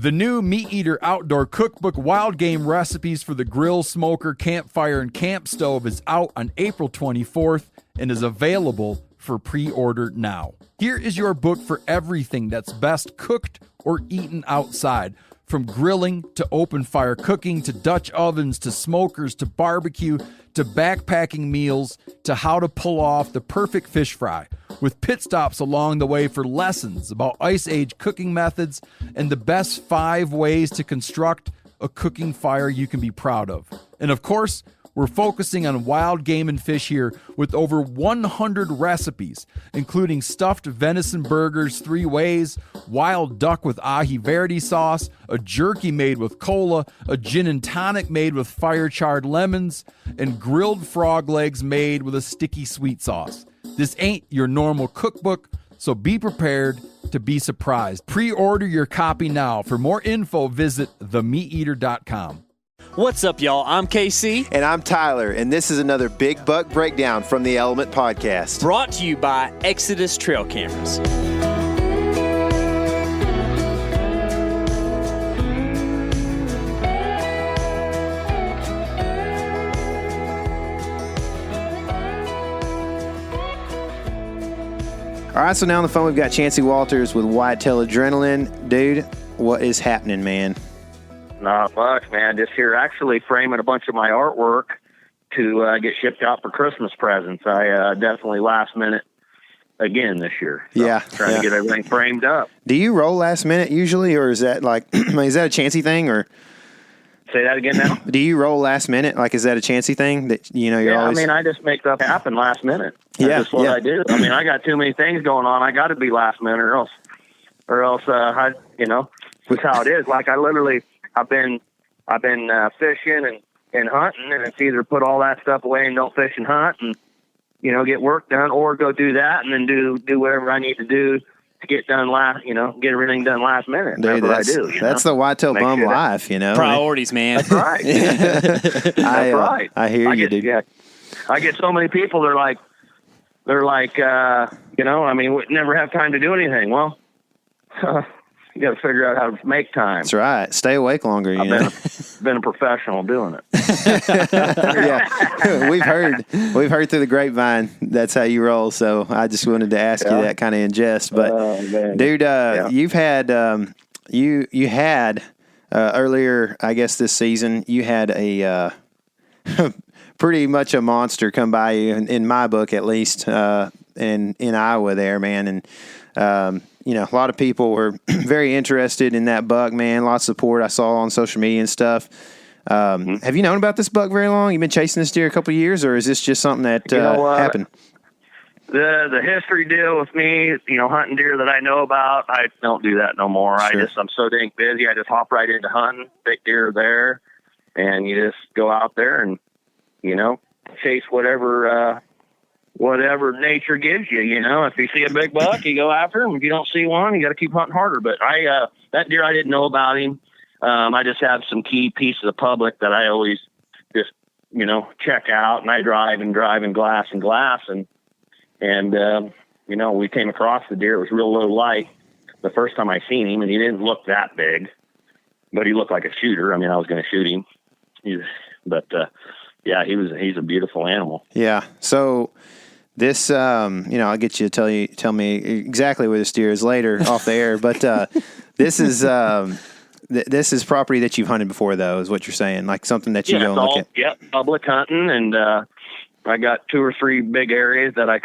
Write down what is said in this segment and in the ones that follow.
The new Meat Eater Outdoor Cookbook Wild Game Recipes for the Grill, Smoker, Campfire, and Camp Stove is out on April 24th and is available for pre-order now. Here is your book for everything that's best cooked or eaten outside, from grilling to open fire cooking to Dutch ovens to smokers to barbecue to backpacking meals to how to pull off the perfect fish fry, with pit stops along the way for lessons about Ice Age cooking methods and the best 5 ways to construct a cooking fire you can be proud of. And of course, we're focusing on wild game and fish here with over 100 recipes, including stuffed venison burgers 3 ways, wild duck with ahi verde sauce, a jerky made with cola, a gin and tonic made with fire-charred lemons, and grilled frog legs made with a sticky sweet sauce. This ain't your normal cookbook, so be prepared to be surprised. Pre-order your copy now. For more info, visit themeateater.com. What's up, y'all? I'm KC. And I'm Tyler, and this is another Big Buck Breakdown from the Element Podcast. Brought to you by Exodus Trail Cameras. All right, so now on the phone we've got Chancey Walters with Whitetail Adrenaline. Dude, what is happening, man? Not much, man. Just here actually framing a bunch of my artwork to get shipped out for Christmas presents. I definitely last minute again this year. So yeah. Trying to get everything framed up. Do you roll last minute usually, or is that like, is that a Chancey thing, or? Say that again now? Do you roll last minute? Like, is that a Chancey thing that, you know, you're always? I mean, I just make stuff happen last minute. That's just what I do. I mean, I got too many things going on. I got to be last minute or else, that's how it is. Like, I've been fishing and hunting, and it's either put all that stuff away and don't fish and hunt and, get work done, or go do that and then do whatever I need to do to get done get everything done last minute. Dude, that's what I do. That's the Whitetail Bum life, Priorities, man. That's right. That's right. I hear you, dude. Yeah, I get so many people, they're like, we never have time to do anything. Well, you got to figure out how to make time. That's right. Stay awake longer. I've been a professional doing it. Yeah, we've heard through the grapevine that's how you roll. So I just wanted to ask you that kind of in jest. But dude, you've had you had earlier, I guess this season, you had a pretty much a monster come by you in my book, at least, in Iowa there, man, and. A lot of people were very interested in that buck, man. Lots of support I saw on social media and stuff. Have you known about this buck very long? You've been chasing this deer a couple of years, or is this just something that happened? The history deal with me, hunting deer that I know about, I don't do that no more. Sure. I'm so dang busy. I just hop right into hunting. Big deer there, and you just go out there and, chase whatever nature gives you, if you see a big buck, you go after him. If you don't see one, you got to keep hunting harder. But that deer, I didn't know about him. I just have some key pieces of public that I always just, check out, and I drive and glass. And we came across the deer. It was real low light the first time I seen him, and he didn't look that big, but he looked like a shooter. I mean, I was going to shoot him, he's a beautiful animal. Yeah. So, this, I'll get you to tell me exactly where this deer is later off the air, but this is property that you've hunted before, though, is what you're saying, like something that you go and look at. Yeah, public hunting, and I got 2 or 3 big areas that I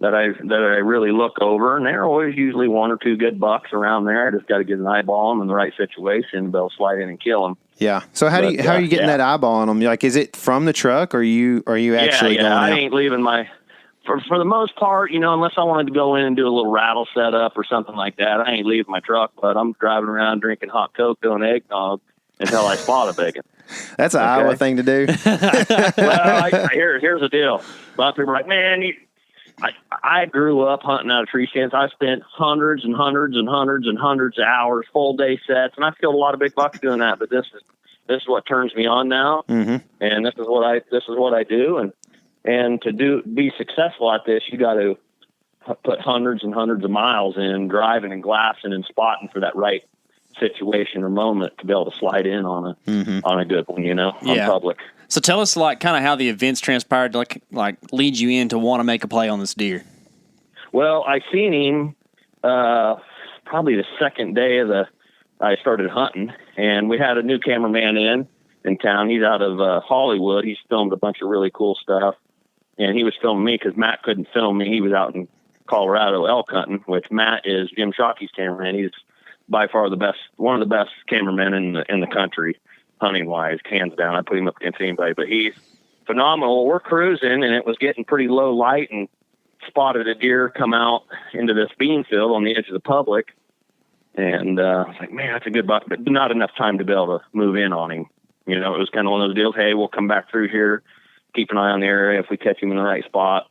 really look over, and there are always usually 1 or 2 good bucks around there. I just got to get an eyeball them in the right situation, they'll slide in and kill them. Yeah. So how are you getting that eyeball on them? Like, is it from the truck, or are you actually going out? I ain't leaving for the most part, unless I wanted to go in and do a little rattle setup or something like that, I ain't leaving my truck, but I'm driving around drinking hot Coke, doing eggnog until I spot a big one. That's an Iowa thing to do. Well, here's the deal. A lot of people are like, man, I grew up hunting out of tree stands. I spent hundreds and hundreds and hundreds and hundreds of hours, full day sets, and I've killed a lot of big bucks doing that. But this is what turns me on now, and this is what I do. And to be successful at this, you got to put hundreds and hundreds of miles in driving and glassing and spotting for that right situation or moment to be able to slide in on a good one, on public. So tell us kind of how the events transpired to like lead you in to want to make a play on this deer. Well, I seen him probably the second day I started hunting, and we had a new cameraman in town. He's out of Hollywood. He's filmed a bunch of really cool stuff, and he was filming me because Matt couldn't film me. He was out in Colorado elk hunting, which Matt is Jim Shockey's cameraman. He's by far one of the best cameramen in the country, hunting wise, hands down. I put him up against anybody, but he's phenomenal. We're cruising, and it was getting pretty low light, and spotted a deer come out into this bean field on the edge of the public. And I was like, man, that's a good buck, but not enough time to be able to move in on him. It was kind of one of those deals. Hey, we'll come back through here, keep an eye on the area. If we catch him in the right spot,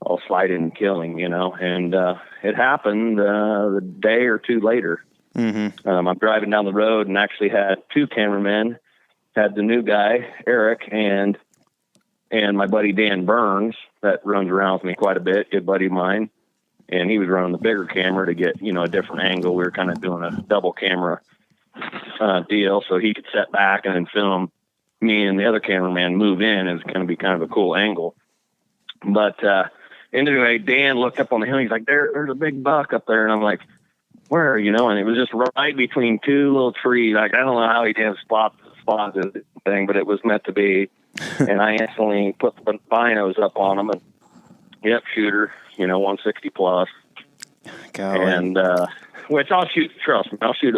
I'll slide in and kill him, And it happened the day or two later. Mm-hmm. I'm driving down the road and actually had two cameramen. Had the new guy, Eric, and my buddy Dan Burns, that runs around with me quite a bit, good buddy of mine. And he was running the bigger camera to get, a different angle. We were kind of doing a double camera deal, so he could set back and then film me and the other cameraman move in. It's going to be kind of a cool angle. But anyway, Dan looked up on the hill. He's like, there's a big buck up there. And I'm like, where? And it was just right between two little trees. Like, I don't know how he didn't spot the thing, but it was meant to be. And I instantly put the binos up on him and, shooter, 160 plus. Golly. And, which I'll shoot, trust me, I'll shoot.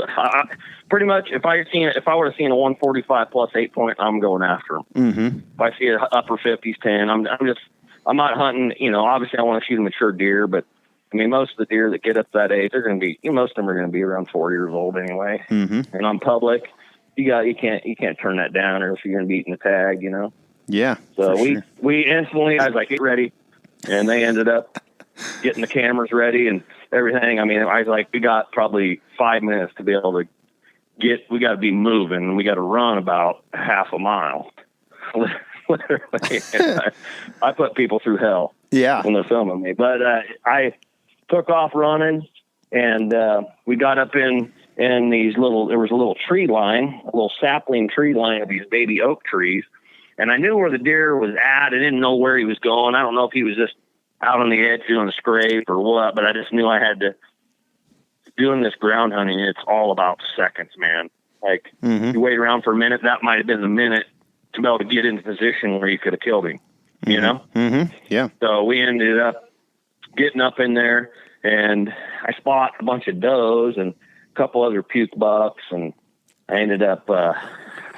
Pretty much, if I would have seen a 145 plus 8-point, I'm going after him. Mm-hmm. If I see an upper 50s 10, I'm not hunting, obviously I want to shoot a mature deer, but I mean, most of the deer that get up that age, they're going to be, most of them are going to be around 4 years old anyway. Mm-hmm. And on public, you can't turn that down or else you're going to be eating the tag, Yeah. So we instantly, I was like, get ready. And they ended up getting the cameras ready and everything. I mean, I was like, we got probably 5 minutes to be able to we got to be moving. We got to run about half a mile. Literally. I put people through hell. Yeah. When they're filming me. But I took off running, and we got up in these there was a little tree line, a little sapling tree line of these baby oak trees. And I knew where the deer was at. I didn't know where he was going. I don't know if he was just out on the edge doing a scrape or what, but I just knew I had to. Doing this ground hunting, it's all about seconds, man. Like, you wait around for a minute, that might have been the minute to be able to get into position where you could have killed him, you know? Mm-hmm. Yeah. So we ended up getting up in there, and I spot a bunch of does and a couple other puke bucks, and I ended up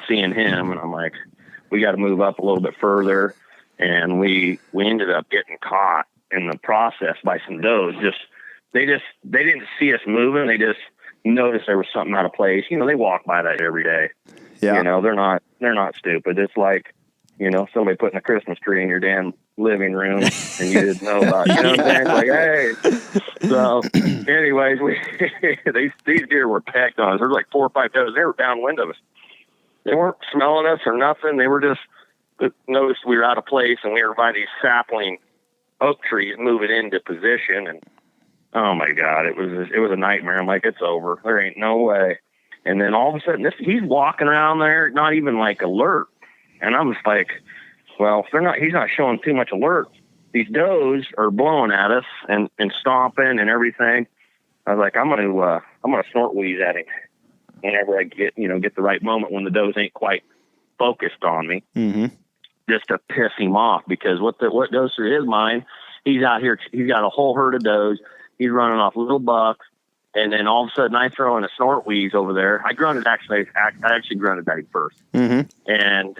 seeing him, and I'm like, we got to move up a little bit further, and we ended up getting caught in the process by some does. They didn't see us moving. They just noticed there was something out of place. They walk by that every day. Yeah. They're not stupid. It's like, somebody putting a Christmas tree in your damn living room and you didn't know about it. You know what I'm saying? It's like, hey. So anyways, these deer were pecked on us. There was like 4 or 5 does. They were downwind of us. They weren't smelling us or nothing. They were just noticed we were out of place, and we were by these sapling oak trees moving into position, and oh my God, it was a nightmare. I'm like, it's over. There ain't no way. And then all of a sudden, he's walking around there, not even like alert. And I'm just like, well, he's not showing too much alert. These does are blowing at us and stomping and everything. I was like, I'm gonna snort wheeze at him whenever I get the right moment when the does ain't quite focused on me, just to piss him off. Because what goes through his mind, he's out here, he's got a whole herd of does. He's running off little bucks, and then all of a sudden I throw in a snort wheeze over there. I actually grunted at him first. And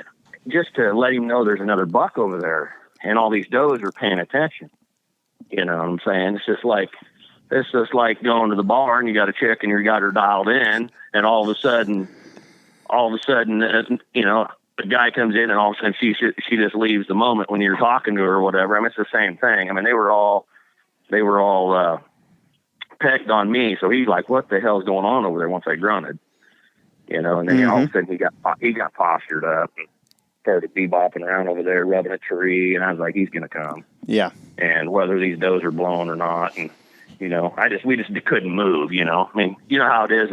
just to let him know there's another buck over there, and all these does are paying attention. You know what I'm saying? It's just like going to the bar and you got a chick and you got her dialed in, and all of a sudden, the guy comes in and all of a sudden she just leaves the moment when you're talking to her or whatever. I mean, it's the same thing. I mean, they were all pegged on me, so he's like, what the hell's going on over there once I grunted, and then all of a sudden he got postured up and started bebopping around over there, rubbing a tree, and I was like, he's gonna come. Yeah. And whether these does are blown or not, and we just couldn't move, I mean, you know how it is,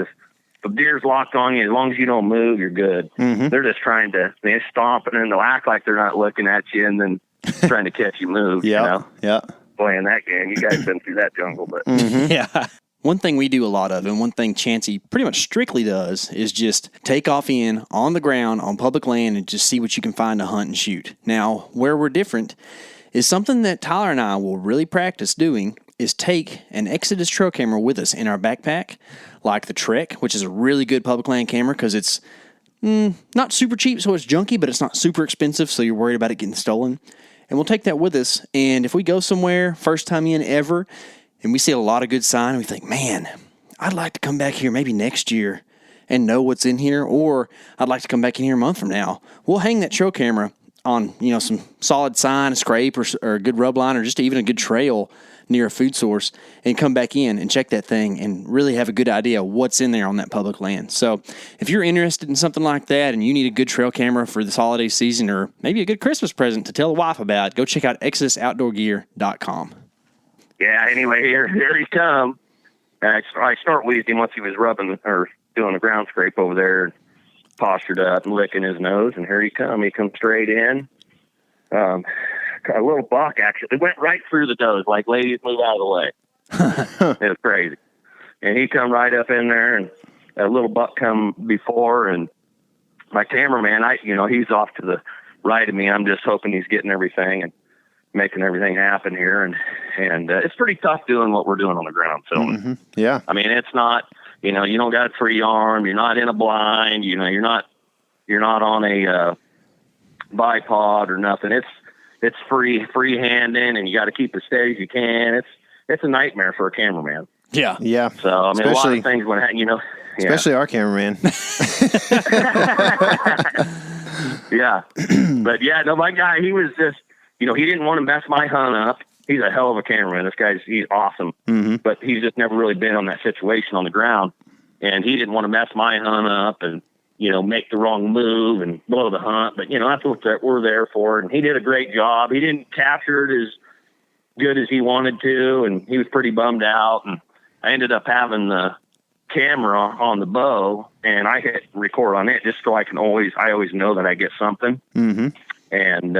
the deer's locked on you, as long as you don't move, you're good. Mm-hmm. They're just they're stomping and they'll act like they're not looking at you and then trying to catch you move. Yeah. You know? Yeah. Playing that game. You guys been through that jungle, but Yeah. One thing we do a lot of, and one thing Chancey pretty much strictly does, is just take off in on the ground on public land and just see what you can find to hunt and shoot. Now, where we're different is something that Tyler and I will really practice doing is take an Exodus trail camera with us in our backpack, like the Trek, which is a really good public land camera because it's not super cheap, so it's junky, but it's not super expensive, so you're worried about it getting stolen. And we'll take that with us, and if we go somewhere, first time in ever, and we see a lot of good sign, and we think, man, I'd like to come back here maybe next year and know what's in here, or I'd like to come back in here a month from now. We'll hang that trail camera on, some solid sign, a scrape, or a good rub line, or just even a good trail near a food source, and come back in and check that thing and really have a good idea what's in there on that public land. So if you're interested in something like that and you need a good trail camera for this holiday season or maybe a good Christmas present to tell a wife about, go check out ExodusOutdoorGear.com. yeah. Anyway, here he come. I snort wheezed him once he was rubbing or doing a ground scrape over there, postured up and licking his nose, and here he come. He comes straight in. A little buck actually. It went right through the does, like, ladies, move out of the way. It was crazy. And he come right up in there, and a little buck come before, and my cameraman, he's off to the right of me. I'm just hoping he's getting everything and making everything happen here. And it's pretty tough doing what we're doing on the ground. So, Mm-hmm. Yeah. I mean, it's not, you don't got a free arm. You're not in a blind, you're not on a bipod or nothing. It's free-handing, and you got to keep as steady as you can. It's a nightmare for a cameraman. Yeah. Yeah. So, I mean, a lot of things when, Especially our cameraman. Yeah. But, yeah, no, my guy, he was just, he didn't want to mess my hunt up. He's a hell of a cameraman. This guy's, he's awesome. Mm-hmm. But he's just never really been on that situation on the ground. And he didn't want to mess my hunt up and, make the wrong move and blow the hunt. But, that's what we're there for. And he did a great job. He didn't capture it as good as he wanted to, and he was pretty bummed out. And I ended up having the camera on the bow, and I hit record on it just so I always know that I get something. Mm-hmm. And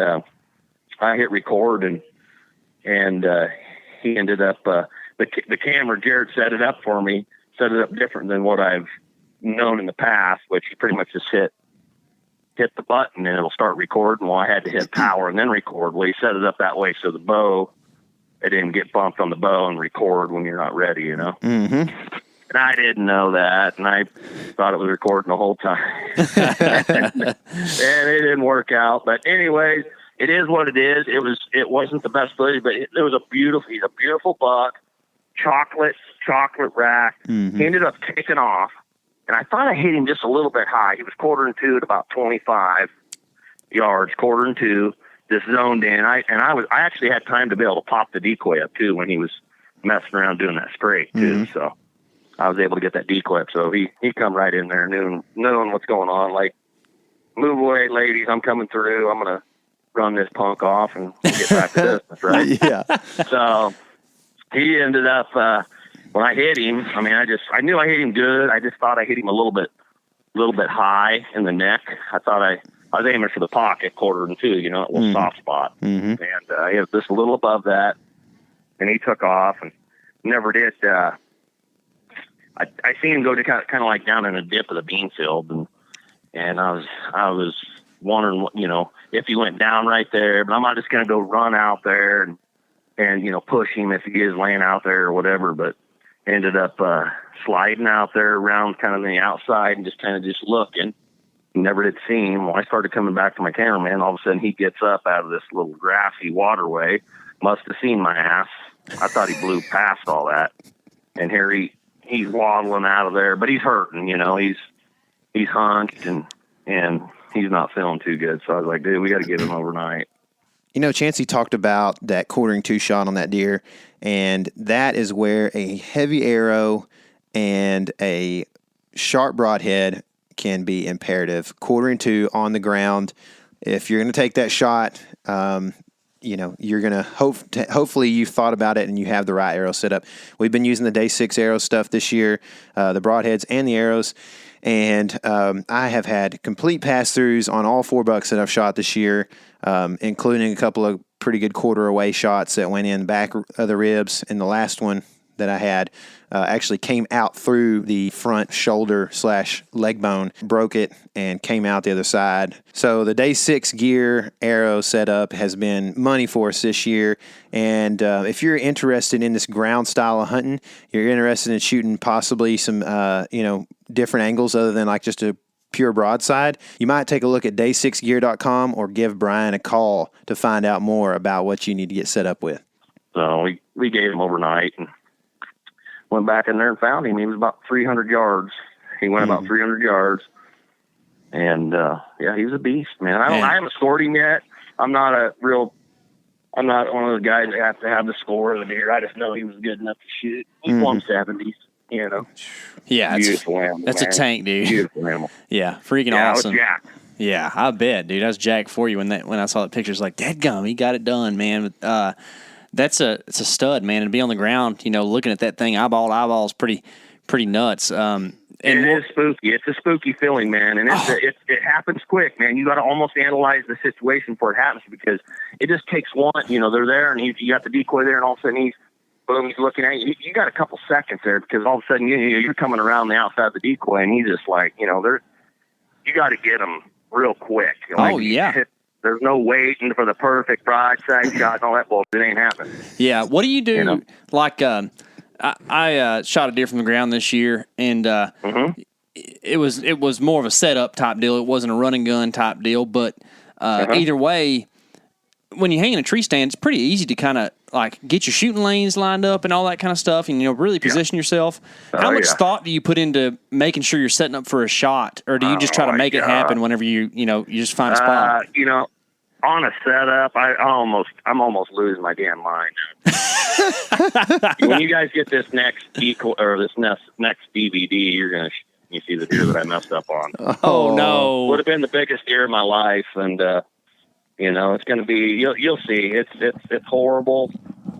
I hit record, and he ended up, the camera, Jared set it up for me, set it up different than what I've known in the past, which you pretty much just hit the button and it'll start recording. Well, I had to hit power and then record. Well, he set it up that way so the bow, it didn't get bumped on the bow and record when you're not ready, Mm-hmm. And I didn't know that, and I thought it was recording the whole time. And it didn't work out. But anyways, it is what it is. It wasn't the best footage, but he's a beautiful buck, chocolate rack. Mm-hmm. He ended up taking off. And I thought I hit him just a little bit high. He was 1/4 at about 25 yards, 1/4, just zoned in. I actually had time to be able to pop the decoy up too when he was messing around doing that scrape too. Mm-hmm. So I was able to get that decoy up. So he come right in there, knowing what's going on. Like, move away, ladies. I'm coming through. I'm gonna run this punk off and get back to business, right? Yeah. So he ended up. When I hit him, I mean, I knew I hit him good. I just thought I hit him a little bit high in the neck. I thought I was aiming for the pocket, 1/2, a little soft spot. Mm-hmm. And he was just a little above that, and he took off and never did. I seen him go to kind of like down in a dip of the bean field, and I was wondering, if he went down right there, but I'm not just going to go run out there and push him if he is laying out there or whatever, but ended up sliding out there around kind of the outside and just looking. Never did see him. When I started coming back to my cameraman, all of a sudden he gets up out of this little grassy waterway. Must have seen my ass. I thought he blew past all that. And here he's waddling out of there, but he's hurting, he's hunched and he's not feeling too good. So I was like, dude, we got to get him overnight. Chancey talked about that 1/4 shot on that deer, and that is where a heavy arrow and a sharp broadhead can be imperative. 1/4 on the ground. If you're going to take that shot, you're going to hopefully you've thought about it and you have the right arrow set up. We've been using the Day 6 arrow stuff this year, the broadheads and the arrows. And I have had complete pass-throughs on all 4 bucks that I've shot this year, including a couple of pretty good quarter away shots that went in the back of the ribs. And the last one that I had actually came out through the front shoulder / leg bone, broke it, and came out the other side. So the Day 6 gear arrow setup has been money for us this year. And if you're interested in this ground style of hunting, you're interested in shooting possibly some, different angles other than like just a pure broadside, you might take a look at day6gear.com or give Brian a call to find out more about what you need to get set up with. So we gave him overnight and went back in there and found him. He was about 300 yards. He went about 300 yards. And, he was a beast, man. I haven't scored him yet. I'm not one of those guys that have to have the score of the deer. I just know he was good enough to shoot. He's 170s, Yeah, beautiful animal. That's man. a tank, dude. Beautiful animal. Yeah, freaking awesome. I was jacked. Yeah, I bet, dude. I was jacked for you when I saw that picture. It's like, dadgum, he got it done, man. It's a stud, man. And to be on the ground, looking at that thing eyeball to eyeball is pretty nuts. And it is spooky. It's a spooky feeling, man. And it happens quick, man. You got to almost analyze the situation before it happens because it just takes one. They're there and you got the decoy there, and all of a sudden he's looking at you. You got a couple seconds there because all of a sudden you're coming around the outside of the decoy, and he's just like, you got to get him real quick. There's no waiting for the perfect broadside shot and all that bullshit. It ain't happening. Yeah. What do you do? Like, I shot a deer from the ground this year, and it was more of a setup type deal. It wasn't a run and gun type deal, but either way, when you hang in a tree stand, it's pretty easy to kind of like get your shooting lanes lined up and all that kind of stuff, and really position yourself. How much thought do you put into making sure you're setting up for a shot, or do you just try to make it happen whenever you just find a spot? On a setup, I'm almost losing my damn mind. When you guys get this next decoy or this next DVD, you're gonna you see the deer that I messed up on. Oh no! Would have been the biggest deer of my life, and it's gonna be. You'll see. It's horrible.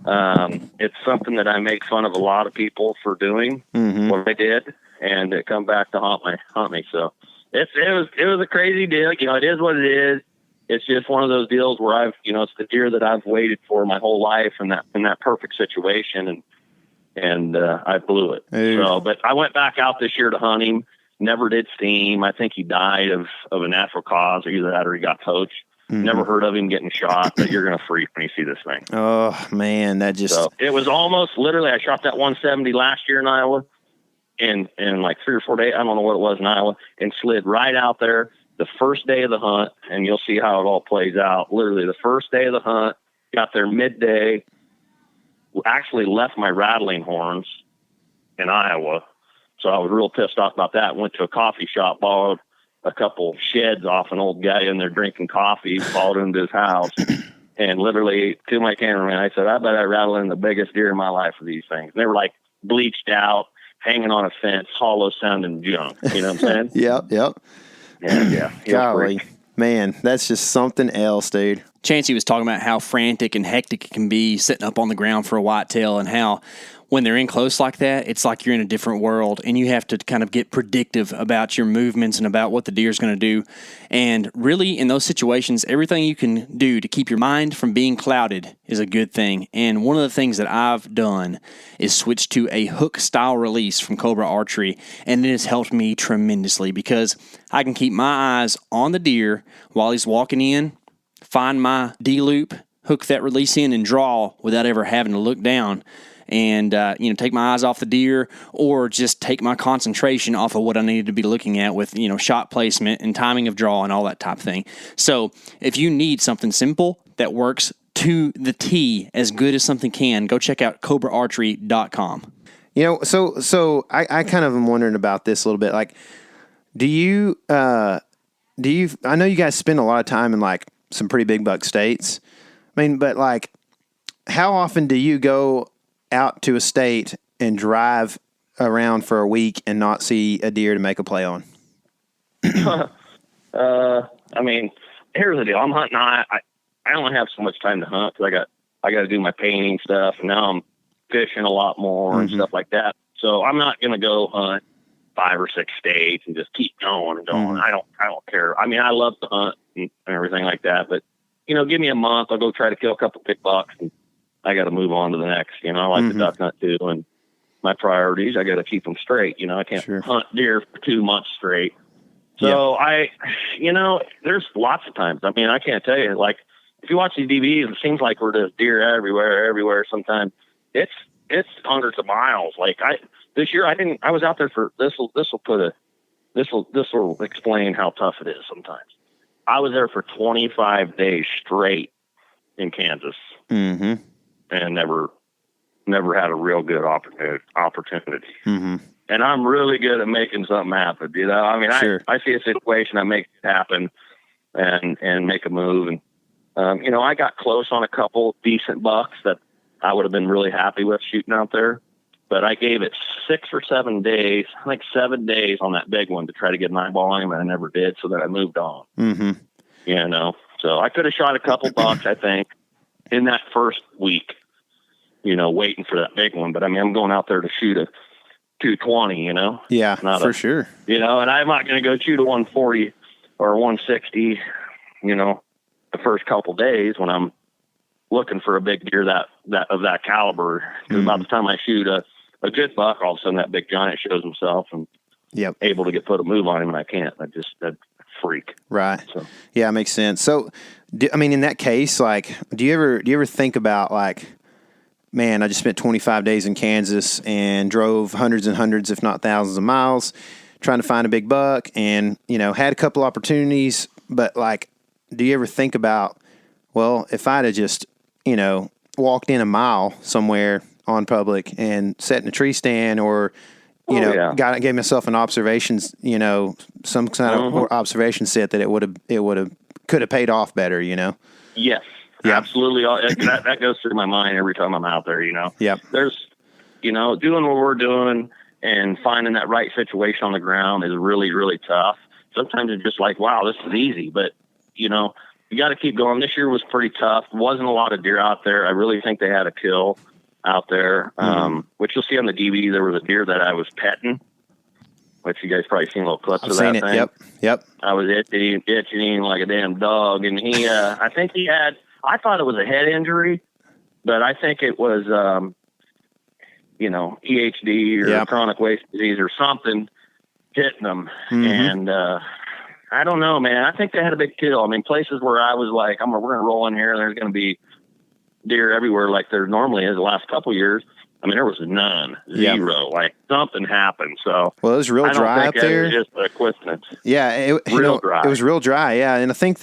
It's something that I make fun of a lot of people for doing what I did, and it come back to haunt me. So it was a crazy deal. It is what it is. It's just one of those deals where it's the deer that I've waited for my whole life, and in that perfect situation, and I blew it. Hey. So, but I went back out this year to hunt him. Never did see him. I think he died of a natural cause, or either that or he got poached. Never heard of him getting shot, but you're gonna freak when you see this thing. Oh man, that just it was almost literally. I shot that 170 last year in Iowa, in like 3 or 4 days. I don't know what it was in Iowa, and slid right out there. The first day of the hunt, and you'll see how it all plays out. Literally, the first day of the hunt, got there midday, actually left my rattling horns in Iowa. So I was real pissed off about that. Went to a coffee shop, borrowed a couple sheds off an old guy in there drinking coffee, followed him to his house, and literally to my cameraman, I said, I bet I rattled in the biggest deer in my life with these things. And they were like bleached out, hanging on a fence, hollow sounding junk. You know what I'm saying? Yep. Yeah. Golly, man, that's just something else, dude. Chancey was talking about how frantic and hectic it can be sitting up on the ground for a whitetail, and how when they're in close like that, it's like you're in a different world, and you have to kind of get predictive about your movements and about what the deer's going to do. And really, in those situations, everything you can do to keep your mind from being clouded is a good thing. And one of the things that I've done is switch to a hook-style release from Cobra Archery, and it has helped me tremendously because I can keep my eyes on the deer while he's walking in, find my D-loop, hook that release in, and draw without ever having to look down. And, take my eyes off the deer, or just take my concentration off of what I needed to be looking at with, shot placement and timing of draw and all that type of thing. So if you need something simple that works to the T as good as something can, go check out CobraArchery.com. So I kind of am wondering about this a little bit. Like, I know you guys spend a lot of time in like some pretty big buck states. I mean, but like, how often do you go out to a state and drive around for a week and not see a deer to make a play on? I mean, here's the deal. I'm hunting. I I only have so much time to hunt because I got to do my painting stuff, and now I'm fishing a lot more and stuff like that. So I'm not going to go hunt 5 or 6 states and just keep going and going. I don't care. I mean, I love to hunt and everything like that, but give me a month. I'll go try to kill a couple big bucks, and I got to move on to the next. I like to duck hunt too, and my priorities, I got to keep them straight. I can't hunt deer for 2 months straight. So there's lots of times. I mean, I can't tell you, like, if you watch these DVDs, it seems like we're just deer everywhere. Sometimes it's hundreds of miles. Like this year, I was out there for this will explain how tough it is sometimes. I was there for 25 days straight in Kansas, and never had a real good opportunity. And I'm really good at making something happen. I mean, I see a situation, I make it happen, and make a move. And I got close on a couple decent bucks that I would have been really happy with shooting out there. But I gave it 6 or 7 days, I think 7 days on that big one to try to get an eyeball on him, and I never did, so then I moved on. So I could have shot a couple bucks, I think, in that first week, waiting for that big one. But, I mean, I'm going out there to shoot a 220, Yeah, for sure. And I'm not going to go shoot a 140 or 160, the first couple days when I'm looking for a big deer of that caliber. Because by the time I shoot a good buck, all of a sudden that big giant shows himself and able to put a move on him, and I can't. That freak. Right. So. Yeah, it makes sense. So, in that case, like, do you ever think about, like, man, I just spent 25 days in Kansas and drove hundreds and hundreds, if not thousands of miles trying to find a big buck, and, had a couple opportunities, but, like, do you ever think about, well, if I'd have just, walked in a mile somewhere on public and sat in a tree stand, or, gave myself an observations, some kind of observation set, that could have paid off better, Yes, absolutely. That goes through my mind every time I'm out there, There's, doing what we're doing and finding that right situation on the ground is really, really tough. Sometimes it's just like, wow, this is easy, but, you got to keep going. This year was pretty tough. Wasn't a lot of deer out there. I really think they had a kill out there, which you'll see on the DVD. There was a deer that I was petting, which you guys probably seen little clips of that thing. Yep. I was itching like a damn dog, and he, I think he had, I thought it was a head injury, but I think it was, EHD or chronic waist disease or something hitting him. And, I don't know, man. I think they had a big kill. I mean, places where I was like, we're going to roll in here, and there's going to be deer everywhere like there normally is the last couple of years. I mean, there was none, zero. Like, something happened. So, well, it was real dry up there. It was just a coincidence. Yeah, real dry. It was real dry. Yeah, and I think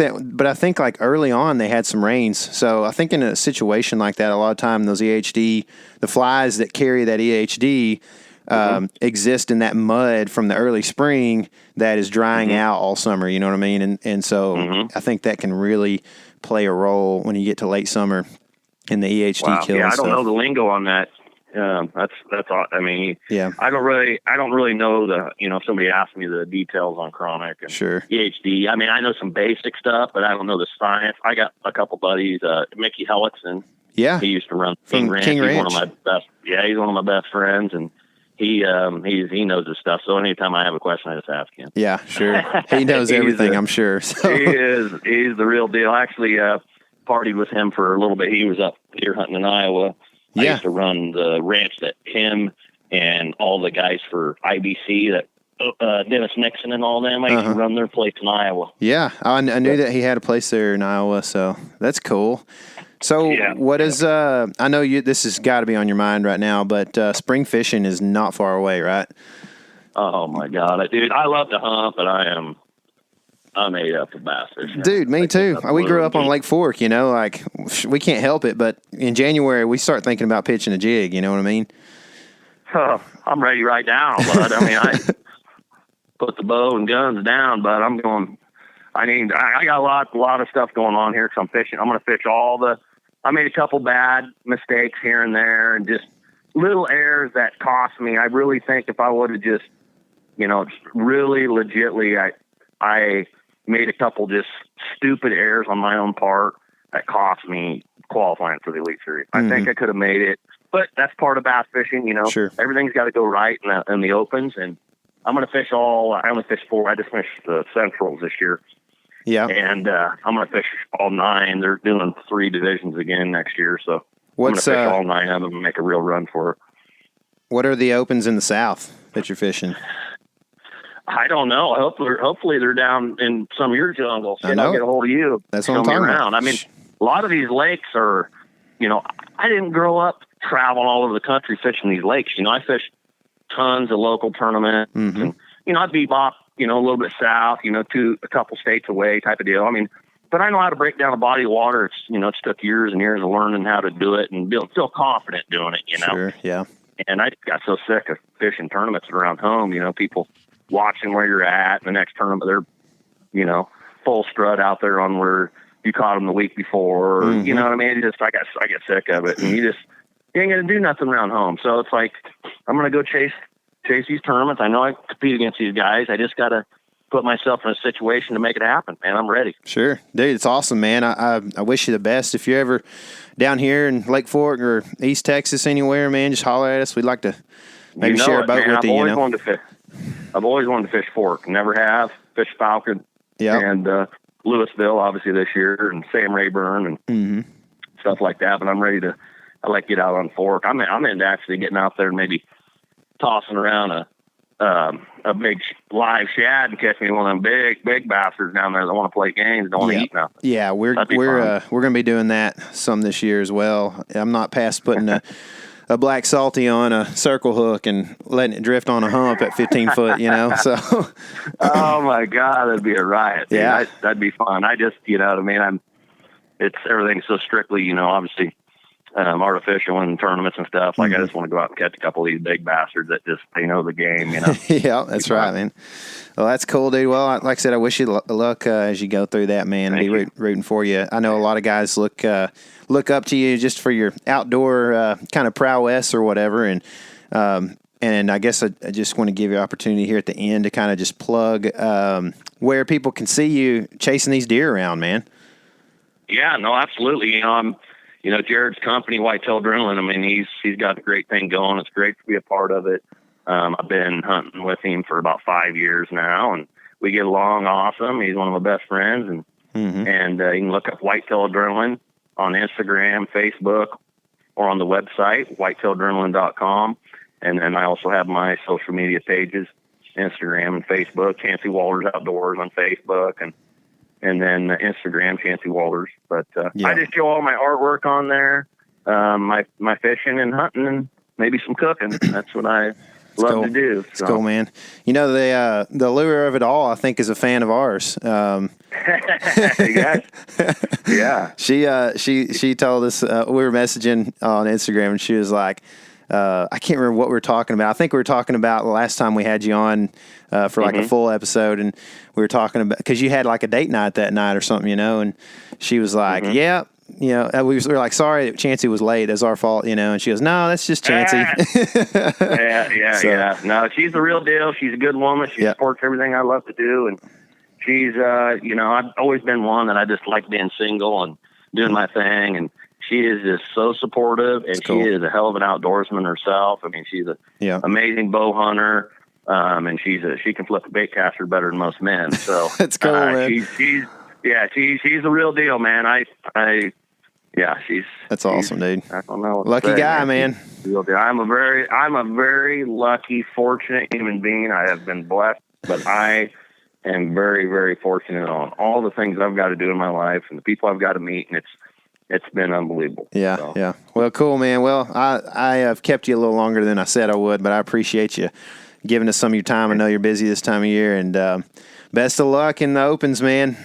like early on they had some rains. So I think in a situation like that, a lot of time those EHD, the flies that carry that EHD, exist in that mud from the early spring that is drying out all summer. You know what I mean? And so I think that can really play a role when you get to late summer in the EHD kill. Yeah, I don't know the lingo on that. That's all. I mean, I don't really know if somebody asked me the details on chronic and EHD. I mean, I know some basic stuff, but I don't know the science. I got a couple buddies, Mickey Hellickson. Yeah. He used to run King Ranch. He's one of my best. Yeah, he's one of my best friends, and he knows his stuff. So anytime I have a question, I just ask him. Yeah, sure. He knows everything, I'm sure. So. He's the real deal. I actually partied with him for a little bit. He was up deer hunting in Iowa. I used to run the ranch that him and all the guys for IBC, that Dennis Nixon and all them, I used to run their place in Iowa. Yeah, I knew that he had a place there in Iowa, so that's cool. So what is, I know this has got to be on your mind right now, but spring fishing is not far away, right? Oh, my God. Dude, I love to hunt, but I'm ate up for bass fishing. Dude, me too. We grew up on Lake Fork, like we can't help it, but in January we start thinking about pitching a jig, you know what I mean? I'm ready right now, bud. I mean, I put the bow and guns down, but I'm going, I got a lot of stuff going on here because I'm fishing. I'm going to fish I made a couple bad mistakes here and there and just little errors that cost me. I really think if I would have just, really legitly, I made a couple just stupid errors on my own part. that cost me qualifying for the Elite Series. I think I could have made it, but that's part of bass fishing. Sure. Everything's got to go right in the opens, and I'm going to fish I only fished 4. I just finished the Centrals this year. Yeah. And I'm going to fish all 9. They're doing 3 divisions again next year, so I'm going to fish all 9 of them and make a real run for it. What are the opens in the South that you're fishing? I don't know. Hopefully they're down in some of your jungles. I'll get a hold of you. That's what I'm talking about. I mean, a lot of these lakes are, I didn't grow up traveling all over the country fishing these lakes. I fished tons of local tournaments. And, I'd be off, a little bit south, to a couple states away type of deal. I mean, but I know how to break down a body of water. It's took years and years of learning how to do it and feel confident doing it, Sure, yeah. And I got so sick of fishing tournaments around home, people watching where you're at. The next tournament, they're, full strut out there on where you caught them the week before. Or, you know what I mean? I get sick of it. And you ain't going to do nothing around home. So it's like, I'm going to go chase these tournaments. I know I compete against these guys. I just got to put myself in a situation to make it happen, man. I'm ready. Sure. Dude, it's awesome, man. I wish you the best. If you're ever down here in Lake Fork or East Texas anywhere, man, just holler at us. We'd like to maybe share a boat with you. I've always wanted to fish Fork. Never have. Fish Falcon. Yeah. And Louisville, obviously, this year, and Sam Rayburn and stuff like that. But I'm ready to get out on Fork. I'm into actually getting out there and maybe tossing around a big live shad and catch me one of them big bastards down there that want to play games and don't want to eat nothing. Yeah, we're going to be doing that some this year as well. I'm not past putting a black salty on a circle hook and letting it drift on a hump at 15 foot, so. Oh my God, that'd be a riot. Yeah. Dude. That'd be fun. I just, what I mean? It's everything so strictly, obviously, artificial in tournaments and stuff. Like I just want to go out and catch a couple of these big bastards that they know the game, Yeah, that's right, man. Well, that's cool, dude. Well, like I said, I wish you luck as you go through that, man. Be rooting for you. I know a lot of guys look up to you just for your outdoor kind of prowess or whatever. And I guess I just want to give you an opportunity here at the end to kind of just plug where people can see you chasing these deer around, man. Yeah, no, absolutely. I'm Jared's company, Whitetail Adrenaline. I mean, he's got a great thing going. It's great to be a part of it. I've been hunting with him for about 5 years now, and we get along awesome. He's one of my best friends, and you can look up Whitetail Adrenaline on Instagram, Facebook, or on the website, whitetailadrenaline.com. And then I also have my social media pages, Instagram and Facebook, Chancey Walters Outdoors on Facebook, and then Instagram, Chancey Walters. But I just show all my artwork on there, my fishing and hunting, and maybe some cooking. That's what I love to do. So. It's cool, man. The lure of it all, I think, is a fan of ours. Yeah. She told us, we were messaging on Instagram, and she was like, I can't remember what we were talking about. I think we were talking about the last time we had you on for like a full episode, and we were talking about, because you had like a date night that night or something, and she was like, we were like, sorry that Chancey was late. That's our fault, and she goes, no, that's just Chancey. Yeah. No, she's the real deal. She's a good woman. She supports everything I love to do, and she's, I've always been one that I just like being single and doing my thing, and she is just so supportive, and she is a hell of an outdoorsman herself. I mean, she's an amazing bow hunter, and she can flip a bait caster better than most men. So that's cool, man. She's the real deal, man. That's awesome, dude. I don't know. Lucky guy, man. I'm a very lucky, fortunate human being. I have been blessed, but I am very, very fortunate on all the things I've got to do in my life and the people I've got to meet, and it's been unbelievable. Yeah. Well, cool, man. Well, I have kept you a little longer than I said I would, but I appreciate you giving us some of your time. I know you're busy this time of year, and best of luck in the opens, man.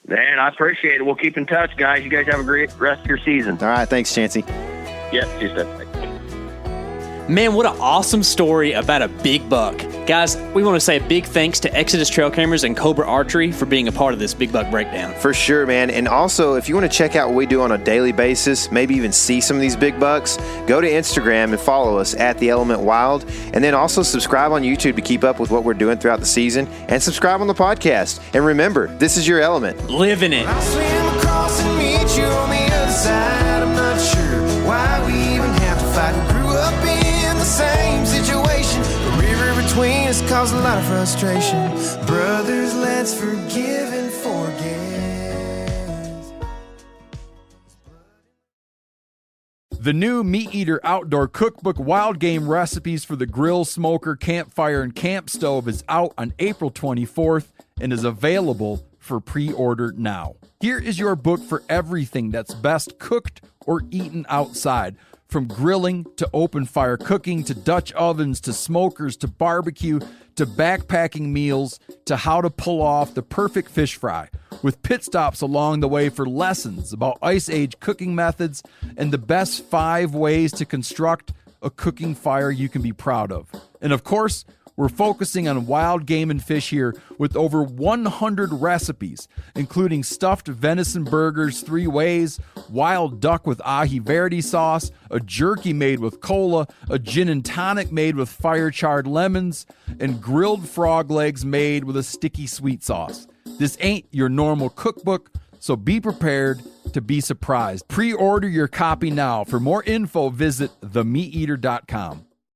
Man, I appreciate it. We'll keep in touch, guys. You guys have a great rest of your season. All right. Thanks, Chancey. Yeah, you said. Man, what an awesome story about a big buck. Guys, we want to say a big thanks to Exodus Trail Cameras and Cobra Archery for being a part of this big buck breakdown. For sure, man. And also, if you want to check out what we do on a daily basis, maybe even see some of these big bucks, go to Instagram and follow us at The Element Wild. And then also subscribe on YouTube to keep up with what we're doing throughout the season. And subscribe on the podcast. And remember, this is your element. Live in it. I swim across meet you on the other side. I'm not sure why we even have to fight. We grew up in the same situation. The river between us caused a lot of frustration. Brothers, let's forgive and forget. The new Meat Eater Outdoor Cookbook Wild Game Recipes for the Grill, Smoker, Campfire, and Camp Stove is out on April 24th and is available for pre-order now. Here is your book for everything that's best cooked or eaten outside. From grilling to open fire cooking to Dutch ovens to smokers to barbecue to backpacking meals to how to pull off the perfect fish fry, with pit stops along the way for lessons about Ice Age cooking methods and the best 5 ways to construct a cooking fire you can be proud of. And of course, we're focusing on wild game and fish here with over 100 recipes, including stuffed venison burgers 3 ways, wild duck with ahi verde sauce, a jerky made with cola, a gin and tonic made with fire-charred lemons, and grilled frog legs made with a sticky sweet sauce. This ain't your normal cookbook, so be prepared to be surprised. Pre-order your copy now. For more info, visit themeateater.com.